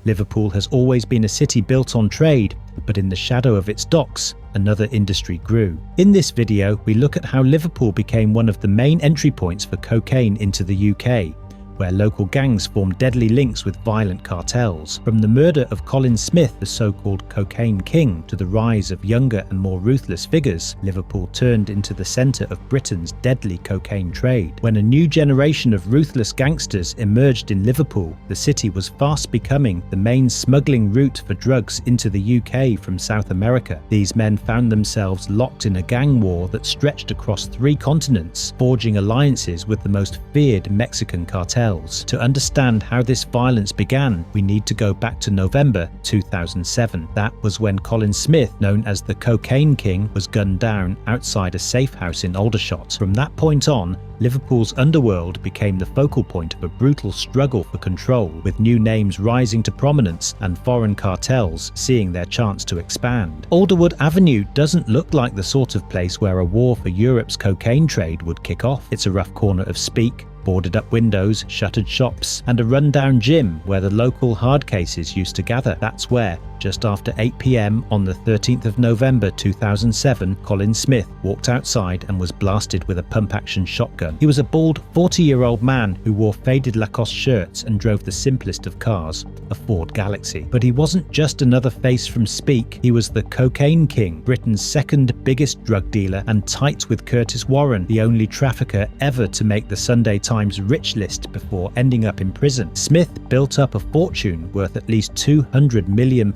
Liverpool has always been a city built on trade, but in the shadow of its docks, another industry grew. In this video, we look at how Liverpool became one of the main entry points for cocaine into the UK, where local gangs formed deadly links with violent cartels. From the murder of Colin Smith, the so-called cocaine king, to the rise of younger and more ruthless figures, Liverpool turned into the centre of Britain's deadly cocaine trade. When a new generation of ruthless gangsters emerged in Liverpool, the city was fast becoming the main smuggling route for drugs into the UK from South America. These men found themselves locked in a gang war that stretched across 3 continents, forging alliances with the most feared Mexican cartels. To understand how this violence began, we need to go back to November 2007. That was when Colin Smith, known as the Cocaine King, was gunned down outside a safe house in Aldershot. From that point on, Liverpool's underworld became the focal point of a brutal struggle for control, with new names rising to prominence and foreign cartels seeing their chance to expand. Alderwood Avenue doesn't look like the sort of place where a war for Europe's cocaine trade would kick off. It's a rough corner of Speak, boarded up windows, shuttered shops, and a rundown gym where the local hard cases used to gather. That's where, just after 8 PM on the 13th of November 2007, Colin Smith walked outside and was blasted with a pump-action shotgun. He was a bald 40-year-old man who wore faded Lacoste shirts and drove the simplest of cars, a Ford Galaxy. But he wasn't just another face from Speak, he was the Cocaine King, Britain's second biggest drug dealer, and tight with Curtis Warren, the only trafficker ever to make the Sunday Times rich list before ending up in prison. Smith built up a fortune worth at least £200 million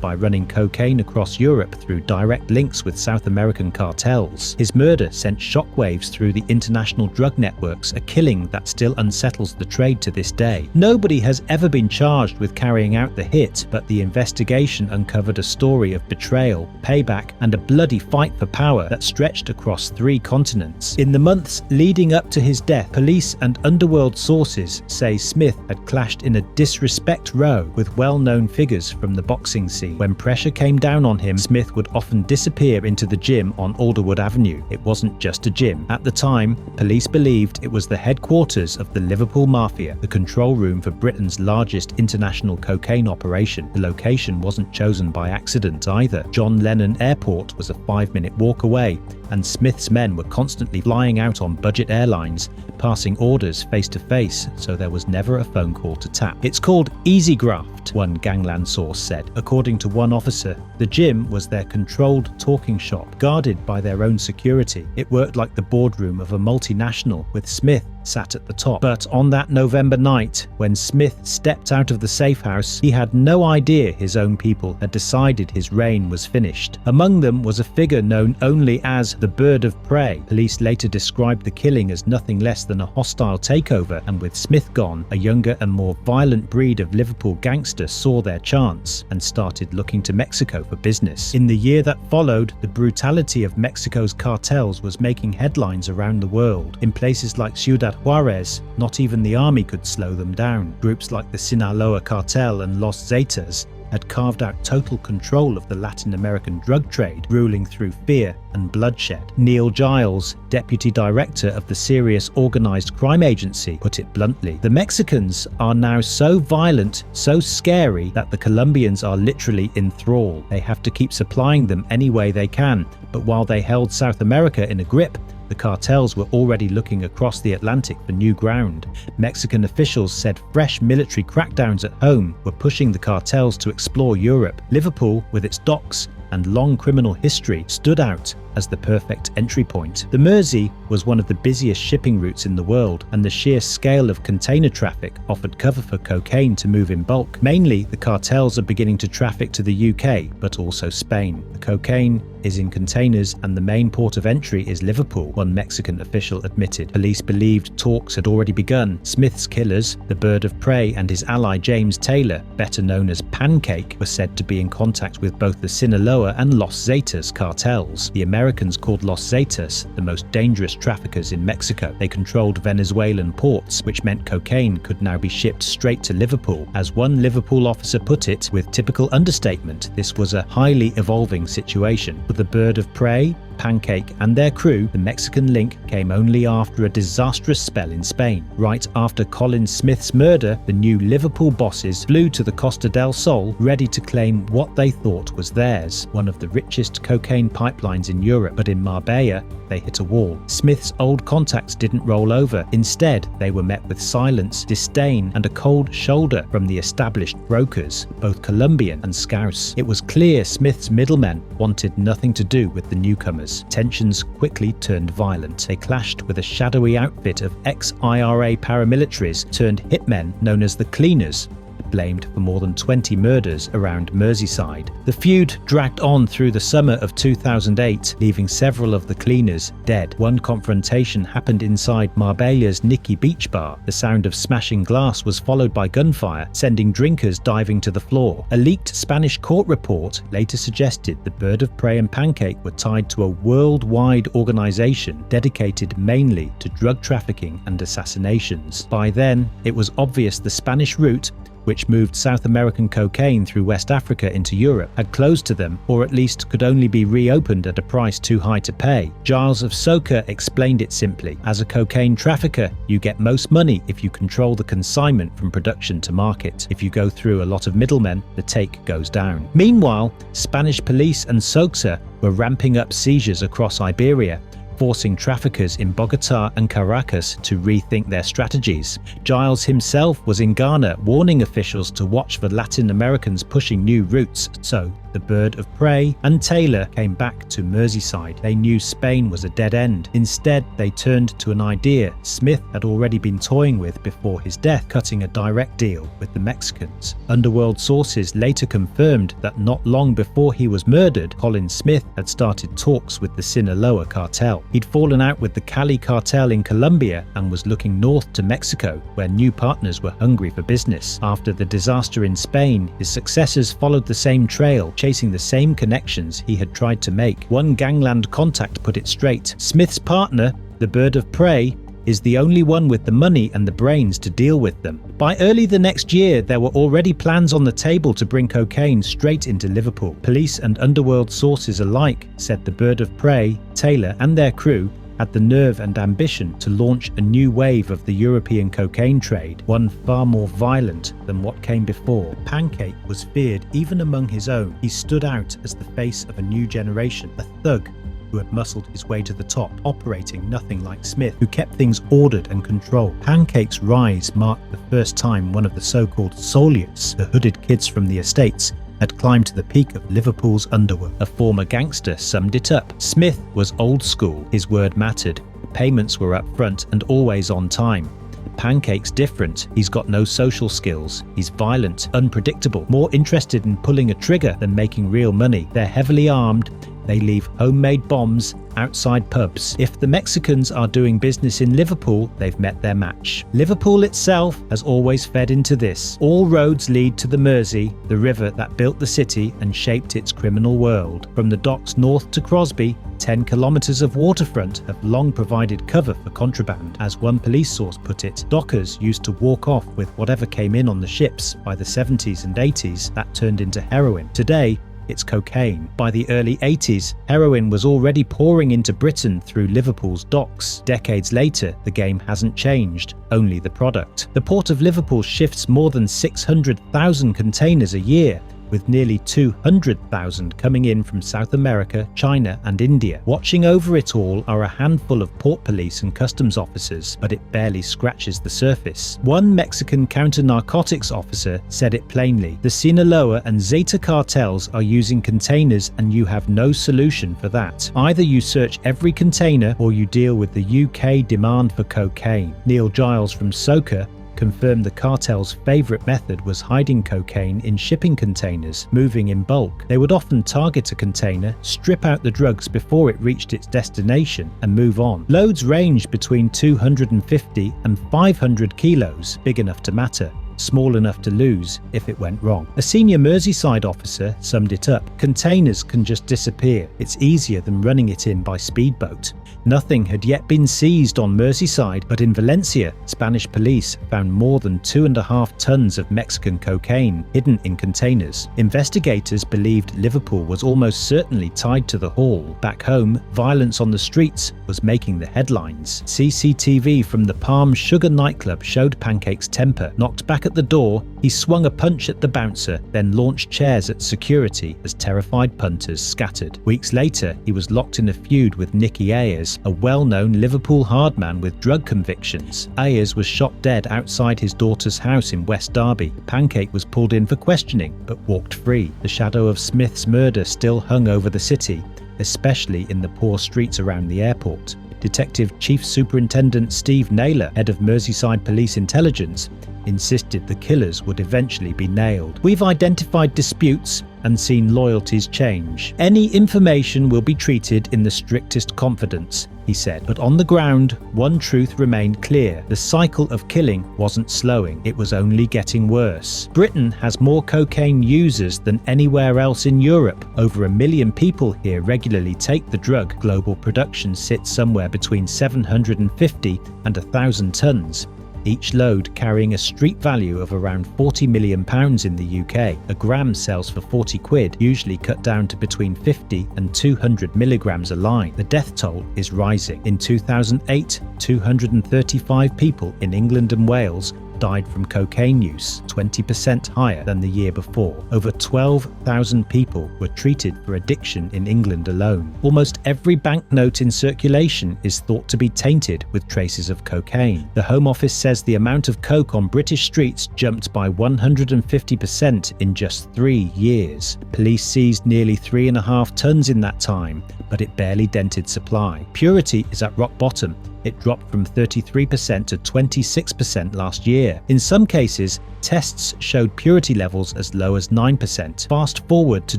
by running cocaine across Europe through direct links with South American cartels. His murder sent shockwaves through the international drug networks, a killing that still unsettles the trade to this day. Nobody has ever been charged with carrying out the hit, but the investigation uncovered a story of betrayal, payback, and a bloody fight for power that stretched across 3 continents. In the months leading up to his death, police and underworld sources say Smith had clashed in a disrespect row with well-known figures from the boxing scene. When pressure came down on him, Smith would often disappear into the gym on Alderwood Avenue. It wasn't just a gym. At the time, police believed it was the headquarters of the Liverpool Mafia, the control room for Britain's largest international cocaine operation. The location wasn't chosen by accident either. John Lennon Airport was a 5-minute walk away, and Smith's men were constantly flying out on budget airlines, passing orders face to face, so there was never a phone call to tap. It's called easy graft, one gangland source said. According to one officer, the gym was their controlled talking shop, guarded by their own security. It worked like the boardroom of a multinational, with Smith sat at the top. But on that November night, when Smith stepped out of the safe house, he had no idea his own people had decided his reign was finished. Among them was a figure known only as the Bird of Prey. Police later described the killing as nothing less than a hostile takeover, and with Smith gone, a younger and more violent breed of Liverpool gangster saw their chance and started looking to Mexico for business. In the year that followed, the brutality of Mexico's cartels was making headlines around the world. In places like Ciudad Juarez, not even the army could slow them down. Groups like the Sinaloa Cartel and Los Zetas had carved out total control of the Latin American drug trade, ruling through fear and bloodshed. Neil Giles, deputy director of the Serious Organised Crime Agency, put it bluntly. The Mexicans are now so violent, so scary, that the Colombians are literally in thrall. They have to keep supplying them any way they can, but while they held South America in a grip, the cartels were already looking across the Atlantic for new ground. Mexican officials said fresh military crackdowns at home were pushing the cartels to explore Europe. Liverpool, with its docks and long criminal history, stood out as the perfect entry point. The Mersey was one of the busiest shipping routes in the world, and the sheer scale of container traffic offered cover for cocaine to move in bulk. Mainly, the cartels are beginning to traffic to the UK, but also Spain. The cocaine is in containers, and the main port of entry is Liverpool, one Mexican official admitted. Police believed talks had already begun. Smith's killers, the Bird of Prey, and his ally James Taylor, better known as Pancake, were said to be in contact with both the Sinaloa and Los Zetas cartels. The Americans called Los Zetas the most dangerous traffickers in Mexico. They controlled Venezuelan ports, which meant cocaine could now be shipped straight to Liverpool. As one Liverpool officer put it, with typical understatement, this was a highly evolving situation. For the bird of prey, Pancake, and their crew, the Mexican link came only after a disastrous spell in Spain. Right after Colin Smith's murder, the new Liverpool bosses flew to the Costa del Sol, ready to claim what they thought was theirs, one of the richest cocaine pipelines in Europe. But in Marbella, they hit a wall. Smith's old contacts didn't roll over. Instead, they were met with silence, disdain, and a cold shoulder from the established brokers, both Colombian and Scouse. It was clear Smith's middlemen wanted nothing to do with the newcomers. Tensions quickly turned violent. They clashed with a shadowy outfit of ex-IRA paramilitaries turned hitmen known as the Cleaners, blamed for more than 20 murders around Merseyside. The feud dragged on through the summer of 2008, leaving several of the Cleaners dead. One confrontation happened inside Marbella's Nicky Beach Bar. The sound of smashing glass was followed by gunfire, sending drinkers diving to the floor. A leaked Spanish court report later suggested the Bird of Prey and Pancake were tied to a worldwide organization dedicated mainly to drug trafficking and assassinations. By then, it was obvious the Spanish route, which moved South American cocaine through West Africa into Europe, had closed to them, or at least could only be reopened at a price too high to pay. Giles of Soka explained it simply: as a cocaine trafficker, you get most money if you control the consignment from production to market. If you go through a lot of middlemen, the take goes down. Meanwhile, Spanish police and Soka were ramping up seizures across Iberia, forcing traffickers in Bogotá and Caracas to rethink their strategies. Giles himself was in Ghana, warning officials to watch for Latin Americans pushing new routes. So, the Bird of Prey and Taylor came back to Merseyside. They knew Spain was a dead end. Instead, they turned to an idea Smith had already been toying with before his death, cutting a direct deal with the Mexicans. Underworld sources later confirmed that not long before he was murdered, Colin Smith had started talks with the Sinaloa cartel. He'd fallen out with the Cali cartel in Colombia and was looking north to Mexico, where new partners were hungry for business. After the disaster in Spain, his successors followed the same trail, chasing the same connections he had tried to make. One gangland contact put it straight: Smith's partner, the Bird of Prey, is the only one with the money and the brains to deal with them. By early the next year, there were already plans on the table to bring cocaine straight into Liverpool. Police and underworld sources alike said the Bird of Prey, Taylor, and their crew had the nerve and ambition to launch a new wave of the European cocaine trade, one far more violent than what came before. Pancake was feared even among his own. He stood out as the face of a new generation, a thug who had muscled his way to the top, operating nothing like Smith, who kept things ordered and controlled. Pancake's rise marked the first time one of the so-called Soliots, the hooded kids from the estates, had climbed to the peak of Liverpool's underworld. A former gangster summed it up: Smith was old school, his word mattered, payments were up front and always on time. Pancake's different. He's got no social skills. He's violent, unpredictable, more interested in pulling a trigger than making real money. They're heavily armed. They leave homemade bombs outside pubs. If the Mexicans are doing business in Liverpool, they've met their match. Liverpool itself has always fed into this. All roads lead to the Mersey, the river that built the city and shaped its criminal world. From the docks north to Crosby, 10 kilometres of waterfront have long provided cover for contraband. As one police source put it, dockers used to walk off with whatever came in on the ships. By the 70s and 80s, that turned into heroin. Today, it's cocaine. By the early 80s, heroin was already pouring into Britain through Liverpool's docks. Decades later, the game hasn't changed, only the product. The Port of Liverpool shifts more than 600,000 containers a year, with nearly 200,000 coming in from South America, China and India. Watching over it all are a handful of port police and customs officers, but it barely scratches the surface. One Mexican counter-narcotics officer said it plainly: the Sinaloa and Zeta cartels are using containers and you have no solution for that. Either you search every container or you deal with the UK demand for cocaine. Neil Giles from Soka confirmed the cartel's favourite method was hiding cocaine in shipping containers, moving in bulk. They would often target a container, strip out the drugs before it reached its destination, and move on. Loads range between 250 and 500 kilos, big enough to matter. small enough to lose if it went wrong. A senior Merseyside officer summed it up: containers can just disappear. It's easier than running it in by speedboat. Nothing had yet been seized on Merseyside, but in Valencia, Spanish police found more than 2.5 tons of Mexican cocaine hidden in containers. Investigators believed Liverpool was almost certainly tied to the haul. Back home, violence on the streets was making the headlines. CCTV from the Palm Sugar nightclub showed Pancake's temper. Knocked back at the door, he swung a punch at the bouncer, then launched chairs at security as terrified punters scattered. Weeks later, he was locked in a feud with Nicky Ayers, a well-known Liverpool hardman with drug convictions. Ayers was shot dead outside his daughter's house in West Derby. Pancake was pulled in for questioning, but walked free. The shadow of Smith's murder still hung over the city, especially in the poor streets around the airport. Detective Chief Superintendent Steve Naylor, head of Merseyside Police Intelligence, insisted the killers would eventually be nailed. We've identified disputes and seen loyalties change. Any information will be treated in the strictest confidence, he said. But on the ground, one truth remained clear. The cycle of killing wasn't slowing, it was only getting worse. Britain has more cocaine users than anywhere else in Europe. Over 1 million people here regularly take the drug. Global production sits somewhere between 750 and 1,000 tons. Each load carrying a street value of around £40 million in the UK. A gram sells for 40 quid, usually cut down to between 50 and 200 milligrams a line. The death toll is rising. In 2008, 235 people in England and Wales died from cocaine use, 20% higher than the year before. Over 12,000 people were treated for addiction in England alone. Almost every banknote in circulation is thought to be tainted with traces of cocaine. The Home Office says the amount of coke on British streets jumped by 150% in just 3 years. Police seized nearly 3.5 tons in that time, but it barely dented supply. Purity is at rock bottom. It dropped from 33% to 26% last year. In some cases, tests showed purity levels as low as 9%. Fast forward to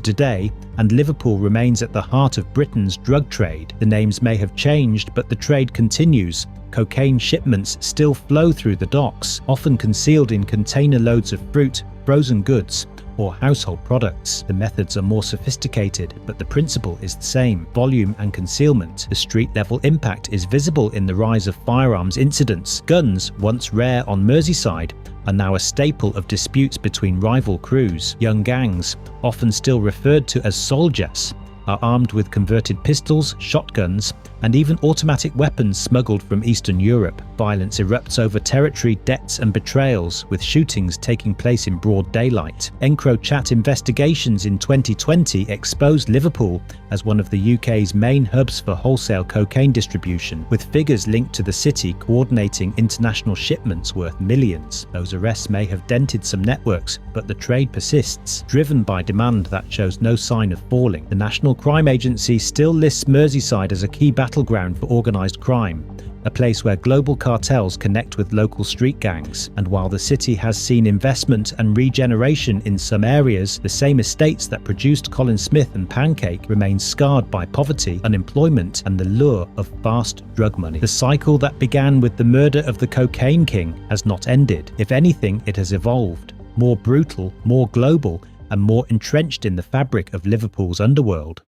today, and Liverpool remains at the heart of Britain's drug trade. The names may have changed, but the trade continues. Cocaine shipments still flow through the docks, often concealed in container loads of fruit, frozen goods, or household products. The methods are more sophisticated, but the principle is the same: volume and concealment. The street-level impact is visible in the rise of firearms incidents. Guns, once rare on Merseyside, are now a staple of disputes between rival crews. Young gangs, often still referred to as soldiers, are armed with converted pistols, shotguns, and even automatic weapons smuggled from Eastern Europe. Violence erupts over territory, debts and betrayals, with shootings taking place in broad daylight. EncroChat investigations in 2020 exposed Liverpool as one of the UK's main hubs for wholesale cocaine distribution, with figures linked to the city coordinating international shipments worth millions. Those arrests may have dented some networks, but the trade persists, driven by demand that shows no sign of falling. The National Crime Agency still lists Merseyside as a key battleground for organised crime, a place where global cartels connect with local street gangs. And while the city has seen investment and regeneration in some areas, the same estates that produced Colin Smith and Pancake remain scarred by poverty, unemployment, and the lure of fast drug money. The cycle that began with the murder of the cocaine king has not ended. If anything, it has evolved, more brutal, more global, and more entrenched in the fabric of Liverpool's underworld.